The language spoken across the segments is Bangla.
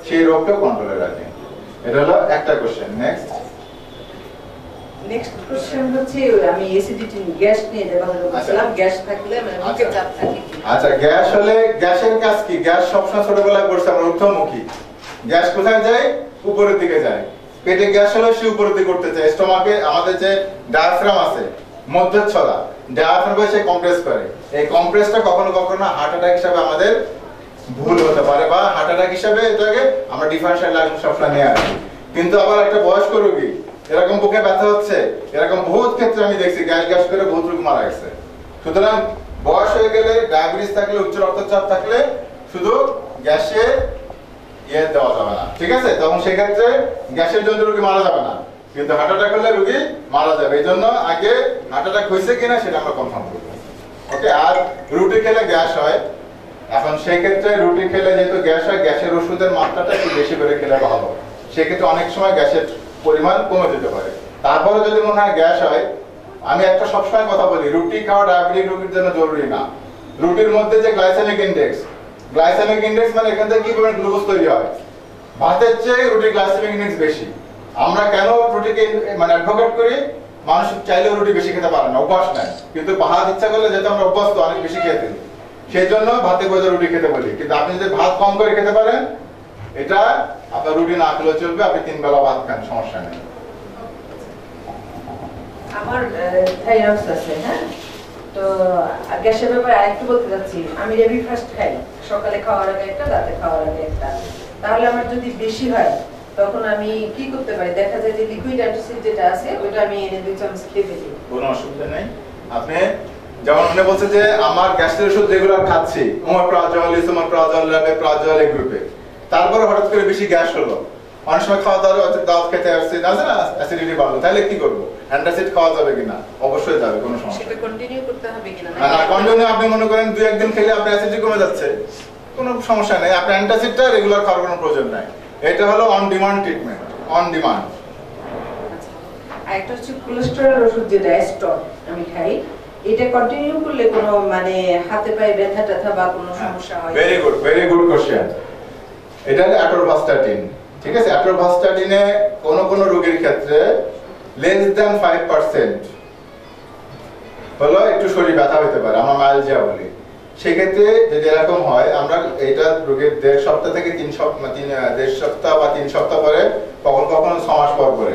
সেই রোগকেও কন্ট্রোলে রাখে। এটা হলো একটা কোশ্চেন। নেক্সট কোশ্চেন হচ্ছে আমি অ্যাসিডিটি গ্যাস নিয়ে যে কথা বলছিলাম, গ্যাস থাকলে মানে মুখে চাপ থাকে। আচ্ছা, গ্যাস হলে গ্যাসের কাজ কি? গ্যাস সবসময় ছোটবেলায় পড়ছে আমরা ঊর্ধ্বমুখী। গ্যাস কোথায় যায়? উপরের দিকে যায়। পেটে গ্যাস হলে সে উপরের দিকে করতে চায়। স্টোমাকে আমাদের যে ডায়াফ্রাম আছে, মধ্যচ্ছদা, ডায়াফ্রামে সে কম্প্রেস করে। এই কম্প্রেসটা কখনো কখনো হার্ট অ্যাটাক হিসাবে আমাদের ভুল হতে পারে, বা হার্ট অ্যাটাক হিসাবে এটাকে আমরা ডিফারেনশিয়াল ডায়াগনোসিস সবসময় নিয়ে আসি। কিন্তু আবার একটা বয়স্ক রোগী এরকম বুকে ব্যথা হচ্ছে, এরকম বহুত ক্ষেত্রে আমি দেখছি গ্যাস গ্যাস করে বহুত রোগী মারা গেছে। সুতরাং বয়স হয়ে গেলে, ডায়াবেটিস থাকলে, উচ্চ রক্তচাপ থাকলে শুধু গ্যাসে দেওয়া যাবে না, ঠিক আছে? তখন সেক্ষেত্রে গ্যাসের জন্য রোগী মারা যাবে না, কিন্তু হার্ট অ্যাটাক হলে রোগী মারা যাবে। এই জন্য আগে হার্ট অ্যাটাক হয়েছে কিনা সেটা আমরা কনফার্ম করবো। ওকে। আর রুটি খেলে গ্যাস হয়, এখন সেই ক্ষেত্রে রুটি খেলে যেহেতু গ্যাস হয়, গ্যাসের ওষুধের মাত্রাটা একটু বেশি করে খেলে ভালো। সেক্ষেত্রে অনেক সময় গ্যাসের পরিমাণ কমে যেতে পারে। তারপরে যদি মনে হয় গ্যাস হয়, আমি একটা সবসময় কথা বলি, রুটি খাওয়া ডায়াবেটিক রোগীর জন্য জরুরি না। রুটির মধ্যে যে গ্লাইসেমিক ইন্ডেক্স মানে এখান থেকে কি পরিমাণ গ্লুকোজ তৈরি হয়, ভাতের চেয়ে রুটির গ্লাইসেমিক ইন্ডেক্স বেশি। আমরা কেন রুটিকে মানে অ্যাডভোকেট করি? মানুষ চাইলেও রুটি বেশি খেতে পারে না, অভ্যাস নাই। কিন্তু ভাত ইচ্ছা করলে যেহেতু আমরা অভ্যস্ত অনেক বেশি খেয়ে ফেলি, সেই জন্য ভাতে বসে রুটি খেতে বলি। কিন্তু আপনি যদি ভাত কম করে খেতে পারেন, এটা আপনার রুটি না খেলেও চলবে, আপনি 3 বেলা ভাত খান, সমস্যা নেই। আমার থাইরয়েড আছে, হ্যাঁ, তো গ্যাসের ব্যাপারে আরেকটু বলতে চাচ্ছি। আমি রেবি ফাস্ট খাই, সকালে খাওয়ার আগে একটা, রাতে খাওয়ার আগে একটা। তাহলে আমার যদি বেশি হয় তখন আমি কি করতে পারি? দেখা যায় যে লিকুইড অ্যান্টাসিড যেটা আছে ওটা আমি এনে 2 চামচ খেয়ে ফেলি, কোনো অসুবিধা নেই। আপনি যেমন আপনি বলছেন যে আমার গ্যাসের ওষুধ রেগুলার খাচ্ছি, ওমাপ্রাজল, ইসোমাপ্রাজল, লেভোপ্রাজল এই গ্রুপে, তারপরে হঠাৎ করে বেশি গ্যাস হলো, অনেক সময় খাওয়া দাওয়া খেতে আসছে না, অ্যাসিডিটি বাড়লো, তাহলে কি করবো? অ্যান্টাসিড খাওয়া যাবে কিনা? অবশ্যই যাবে, কোনো সমস্যা সেটা কন্টিনিউ করতে হবে কিনা? না, কন্টিনিউ আপনি মনে করেন 2-1 দিন খেলে আপনার অ্যাসিডিটি কমে যাচ্ছে, কোনো সমস্যা নেই। আপনার অ্যান্টাসিডটা রেগুলার খাওয়ার কোনো প্রয়োজন নাই। এটা হলো on demand treatment, on demand. আর একটা হচ্ছে কোলেস্টেরল ওষুধ যেটা স্টক আমি খাই, এটা কন্টিনিউ করলে কোনো মানে হাতে পায়ে ব্যথা ট্যাথা বা কোনো সমস্যা হয়? Very good question. এটা হলো অ্যাটোরভাস্টাটিন, ঠিক আছে? অ্যাটোরভাস্টাটিনে কোন রোগীর ক্ষেত্রে less than 5% হলো একটু শরীর ব্যথা হতে পারে, আমরা মাইলজিয়া বলি। সেক্ষেত্রে যদি এরকম হয়, আমরা এটা রোগীর 1.5 সপ্তাহ থেকে 3 সপ্তাহ বা 3 সপ্তাহ পরে, কখনো 6 মাস পর পরে,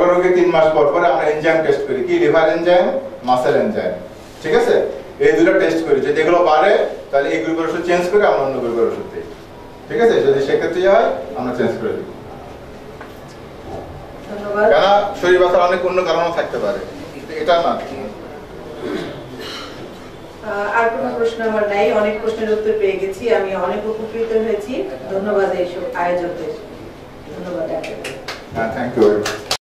কোনো রোগী 3 মাস পর পরে আমরা এনজাইম টেস্ট করি। কি? লিভার এনজাইম, মাসেল এনজাইম, ঠিক আছে? এই দুটো টেস্ট করি। যদি এগুলো বাড়ে তাহলে এই গ্রুপের ওষুধ চেঞ্জ করে আমরা অন্য গ্রুপের ওষুধ দিই, ঠিক আছে? যদি সেক্ষেত্রে হয় আমরা চেঞ্জ করে দিই। ধন্যবাদ। কেন শরীর ব্যথার অনেক অন্য কারণও থাকতে পারে, এটা না। আর কোনো প্রশ্ন আমার নাই, অনেক প্রশ্নের উত্তর পেয়ে গেছি, আমি অনেক উপকৃত হয়েছি। ধন্যবাদ এইসব আয়োজকদের, ধন্যবাদ। হ্যাঁ, থ্যাংক ইউ।